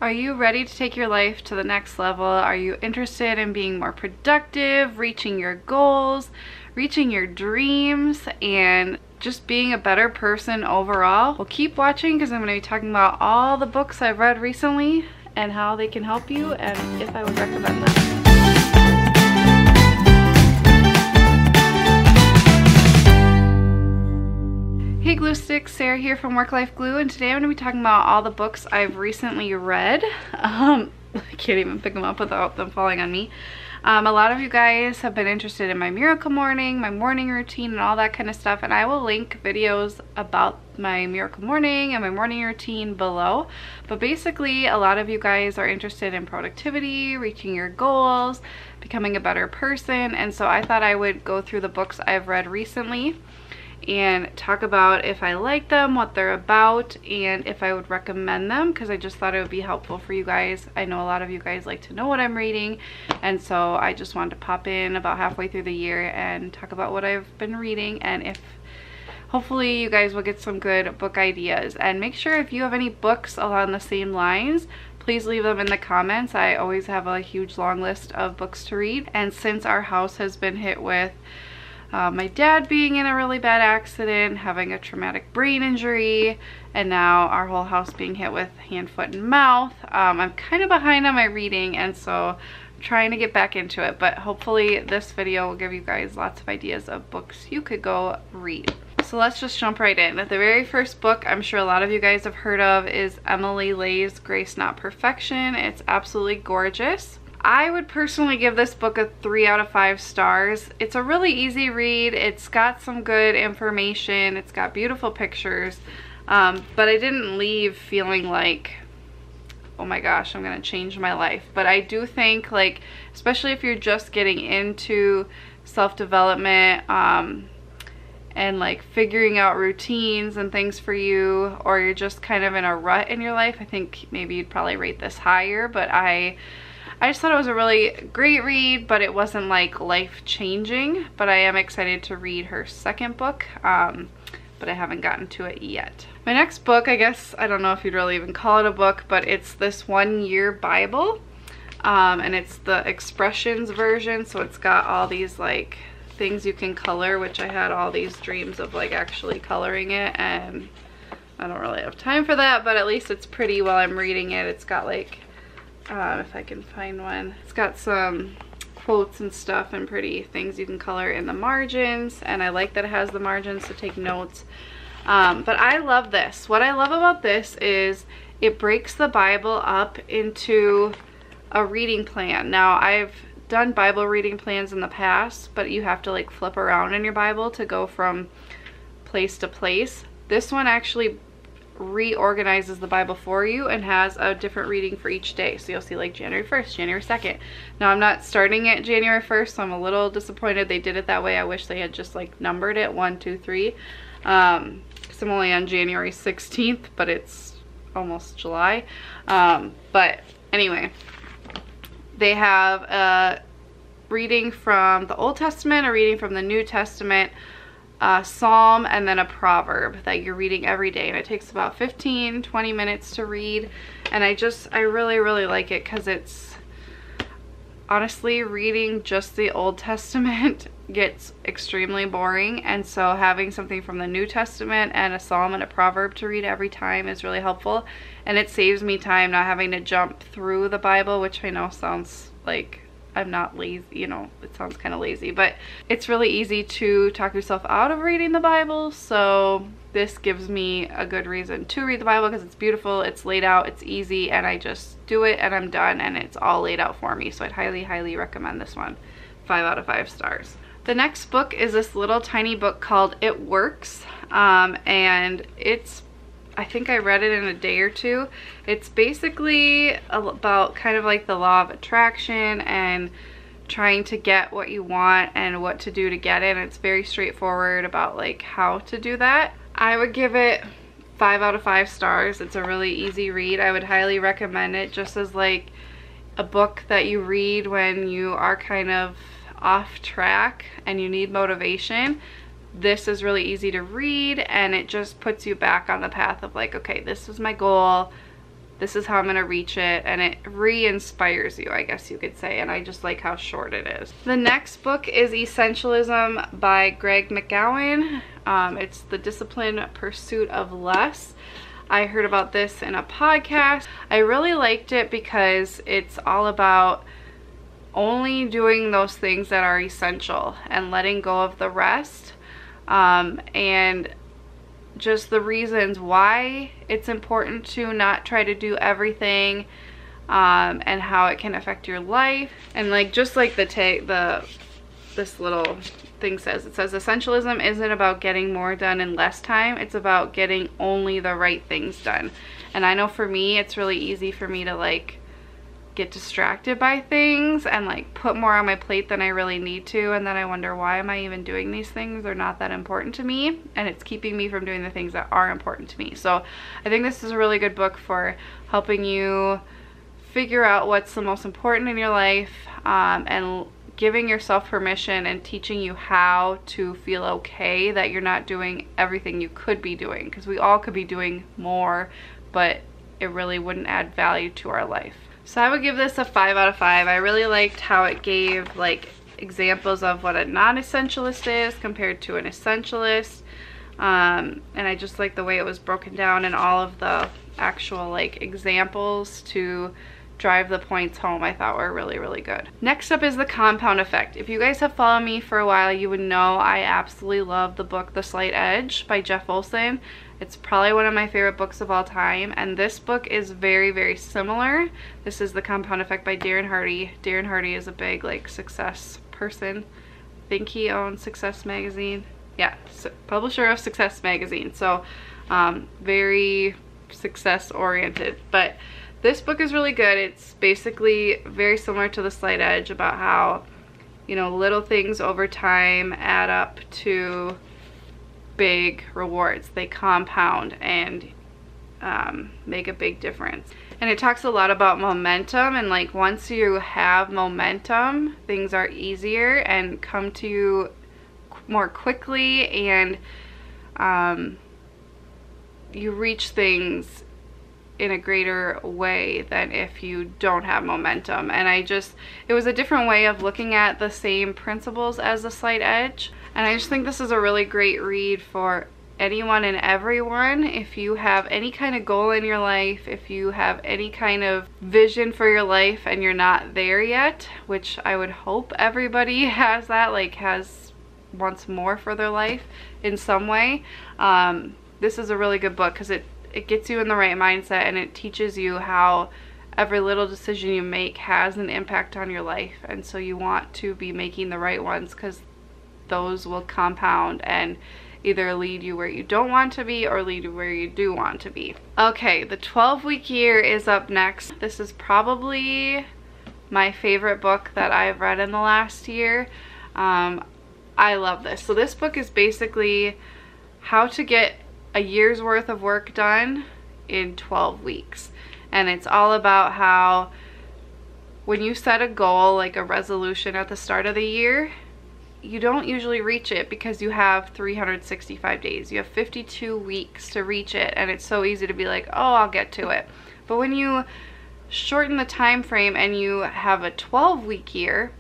Are you ready to take your life to the next level? Are you interested in being more productive, reaching your goals, reaching your dreams, and just being a better person overall? Well, keep watching because I'm going to be talking about all the books I've read recently and how they can help you and if I would recommend them. Hey Glue Sticks, Sarah here from Work Life Glue, and today I'm going to be talking about all the books I've recently read. I can't even pick them up without them falling on me. A lot of you guys have been interested in my miracle morning, my morning routine, and all that kind of stuff, and I will link videos about my miracle morning and my morning routine below. But basically, a lot of you guys are interested in productivity, reaching your goals, becoming a better person, and so I thought I would go through the books I've read recently and talk about if I like them, what they're about, and if I would recommend them, because I just thought it would be helpful for you guys. I know a lot of you guys like to know what I'm reading, and so I just wanted to pop in about halfway through the year and talk about what I've been reading, and if hopefully you guys will get some good book ideas. And make sure if you have any books along the same lines, please leave them in the comments. I always have a huge long list of books to read, and since our house has been hit with my dad being in a really bad accident, having a traumatic brain injury, and now our whole house being hit with hand, foot, and mouth, I'm kind of behind on my reading, and so I'm trying to get back into it. But hopefully this video will give you guys lots of ideas of books you could go read. So let's just jump right in. The very first book I'm sure a lot of you guys have heard of is Emily Lay's Grace Not Perfection. It's absolutely gorgeous. I would personally give this book a 3 out of 5 stars. It's a really easy read. It's got some good information. It's got beautiful pictures. But I didn't leave feeling like, oh my gosh, I'm gonna change my life. But I do think, like, especially if you're just getting into self-development and like figuring out routines and things for you, or you're just kind of in a rut in your life, I think maybe you'd probably rate this higher. But I just thought it was a really great read, but it wasn't like life-changing. But I am excited to read her second book, but I haven't gotten to it yet. My next book, I guess, I don't know if you'd really even call it a book, but it's this 1-year Bible, and it's the Expressions version, so it's got all these like things you can color, which I had all these dreams of like actually coloring it, and I don't really have time for that, but at least it's pretty while I'm reading it. It's got like, if I can find one, it's got some quotes and stuff and pretty things you can color in the margins, and I like that it has the margins to take notes. But I love this. What I love about this is it breaks the Bible up into a reading plan. Now, I've done Bible reading plans in the past, but you have to like flip around in your Bible to go from place to place. This one actually reorganizes the Bible for you and has a different reading for each day. So you'll see like January 1st, January 2nd. Now I'm not starting at January 1st, so I'm a little disappointed they did it that way. I wish they had just like numbered it 1, 2, 3. Because I'm only on January 16th, but it's almost July. But anyway, they have a reading from the Old Testament, a reading from the New Testament, a psalm, and then a proverb that you're reading every day, and it takes about 15-20 minutes to read. And I really like it because it's honestly, reading just the Old Testament gets extremely boring, and so having something from the New Testament and a psalm and a proverb to read every time is really helpful, and it saves me time not having to jump through the Bible, which I know sounds like I'm not lazy, you know, it sounds kind of lazy, but it's really easy to talk yourself out of reading the Bible. So this gives me a good reason to read the Bible because it's beautiful, it's laid out, it's easy, and I just do it and I'm done, and it's all laid out for me. So I'd highly recommend this one. 5 out of 5 stars. The next book is this little tiny book called It Works, and it's, I think I read it in a day or two. It's basically about kind of like the law of attraction and trying to get what you want and what to do to get it. And it's very straightforward about like how to do that. I would give it 5 out of 5 stars. It's a really easy read. I would highly recommend it just as like a book that you read when you are kind of off track and you need motivation. This is really easy to read, and it just puts you back on the path of like, okay, this is my goal, this is how I'm gonna reach it, and it re-inspires you, I guess you could say, and I just like how short it is. The next book is Essentialism by Greg McGowan. It's The Disciplined Pursuit of Less. I heard about this in a podcast. I really liked it because it's all about only doing those things that are essential and letting go of the rest, and just the reasons why it's important to not try to do everything, and how it can affect your life. And like, just like this little thing says, it says essentialism isn't about getting more done in less time, it's about getting only the right things done. And I know for me, it's really easy for me to like get distracted by things and like put more on my plate than I really need to, and then I wonder, why am I even doing these things? They're not that important to me, and it's keeping me from doing the things that are important to me. So I think this is a really good book for helping you figure out what's the most important in your life, and giving yourself permission and teaching you how to feel okay that you're not doing everything you could be doing, because we all could be doing more, but it really wouldn't add value to our life. So I would give this a 5 out of 5. I really liked how it gave like examples of what a non-essentialist is compared to an essentialist, and I just like the way it was broken down and all of the actual like examples to drive the points home. I thought were really, really good. Next up is The Compound Effect. If you guys have followed me for a while, you would know I absolutely love the book The Slight Edge by Jeff Olson. It's probably one of my favorite books of all time, and this book is very, very similar. This is The Compound Effect by Darren Hardy. Darren Hardy is a big like success person. I think he owns Success Magazine. Yeah, publisher of Success Magazine. So very success oriented. But this book is really good. It's basically very similar to The Slight Edge, about how, you know, little things over time add up to big rewards. They compound and make a big difference. And it talks a lot about momentum, and like once you have momentum, things are easier and come to you more quickly, and you reach things in a greater way than if you don't have momentum. And it was a different way of looking at the same principles as The Slight Edge, and I just think this is a really great read for anyone and everyone. If you have any kind of goal in your life, if you have any kind of vision for your life and you're not there yet, which I would hope everybody has that, like wants more for their life in some way, this is a really good book because it gets you in the right mindset, and it teaches you how every little decision you make has an impact on your life, and so you want to be making the right ones because those will compound and either lead you where you don't want to be or lead you where you do want to be. Okay, the 12-week year is up next. This is probably my favorite book that I've read in the last year. I love this. So this book is basically how to get a year's worth of work done in 12 weeks. And it's all about how when you set a goal, like a resolution at the start of the year, you don't usually reach it because you have 365 days. You have 52 weeks to reach it, and it's so easy to be like, oh, I'll get to it. But when you shorten the time frame and you have a 12-week year,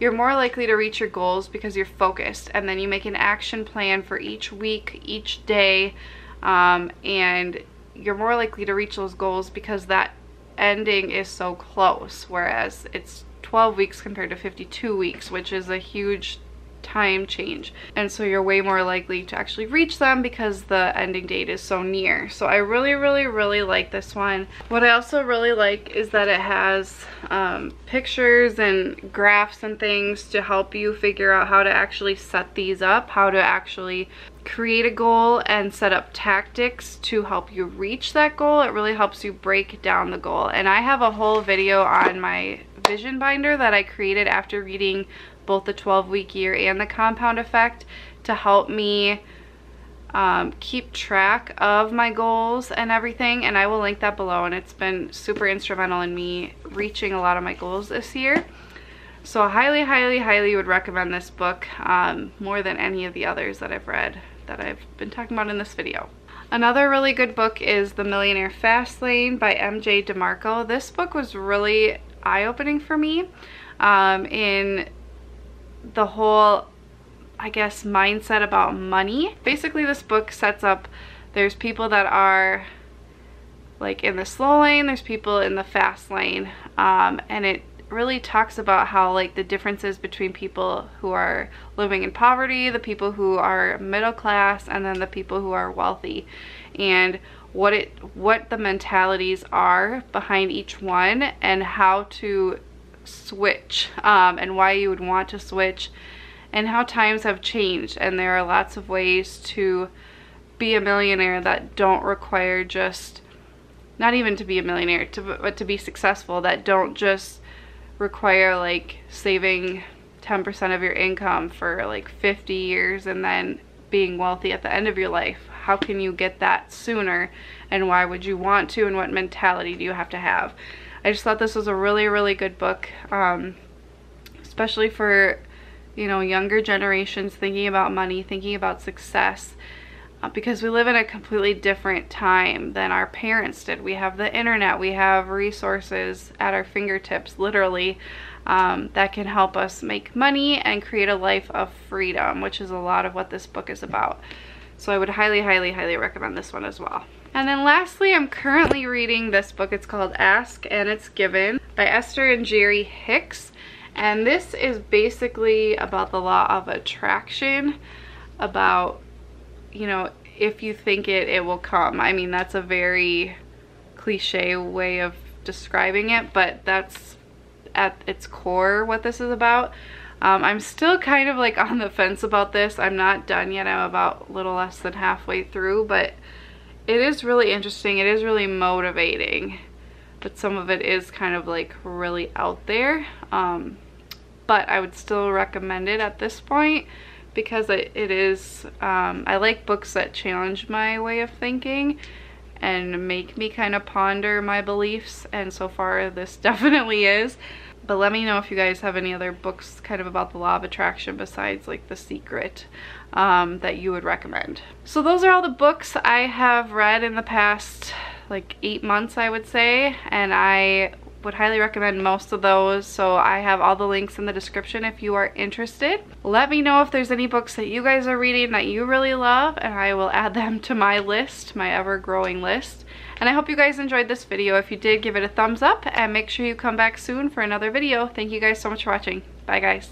you're more likely to reach your goals because you're focused, and then you make an action plan for each week, each day, and you're more likely to reach those goals because that ending is so close, whereas it's 12 weeks compared to 52 weeks, which is a huge time change, and so you're way more likely to actually reach them because the ending date is so near. So I really, really, really like this one. What I also really like is that it has pictures and graphs and things to help you figure out how to actually set these up, how to actually create a goal and set up tactics to help you reach that goal. It really helps you break down the goal, and I have a whole video on my vision binder that I created after reading both the 12-week year and the Compound Effect to help me keep track of my goals and everything, and I will link that below, and it's been super instrumental in me reaching a lot of my goals this year. So I highly, highly, highly would recommend this book more than any of the others that I've read that I've been talking about in this video. Another really good book is The Millionaire Fastlane by MJ DeMarco. This book was really eye-opening for me in the whole, I guess, mindset about money. Basically, this book sets up, there's people that are like in the slow lane, there's people in the fast lane, and it really talks about how like the differences between people who are living in poverty, the people who are middle class, and then the people who are wealthy, and what the mentalities are behind each one, and how to switch, and why you would want to switch, and how times have changed. And there are lots of ways to be a millionaire that don't require just, not even to be a millionaire, but to be successful, that don't just require like saving 10% of your income for like 50 years and then being wealthy at the end of your life. How can you get that sooner, and why would you want to, and what mentality do you have to have? I just thought this was a really, really good book, especially for, you know, younger generations thinking about money, thinking about success, because we live in a completely different time than our parents did. We have the internet, we have resources at our fingertips, literally, that can help us make money and create a life of freedom, which is a lot of what this book is about. So I would highly, highly, highly recommend this one as well. And then lastly, I'm currently reading this book. It's called Ask and It's Given by Esther and Jerry Hicks. And this is basically about the law of attraction, about, you know, if you think it, it will come. I mean, that's a very cliche way of describing it, but that's at its core what this is about. I'm still kind of like on the fence about this. I'm not done yet. I'm about a little less than halfway through, but it is really interesting. It is really motivating, but some of it is kind of like really out there. But I would still recommend it at this point, because it is, I like books that challenge my way of thinking and make me kind of ponder my beliefs, and so far this definitely is. But let me know if you guys have any other books kind of about the law of attraction besides like The Secret that you would recommend. So those are all the books I have read in the past like 8 months, I would say, and I would highly recommend most of those. So I have all the links in the description if you are interested. Let me know if there's any books that you guys are reading that you really love, and I will add them to my list, my ever-growing list. And I hope you guys enjoyed this video. If you did, give it a thumbs up and make sure you come back soon for another video. Thank you guys so much for watching. Bye guys.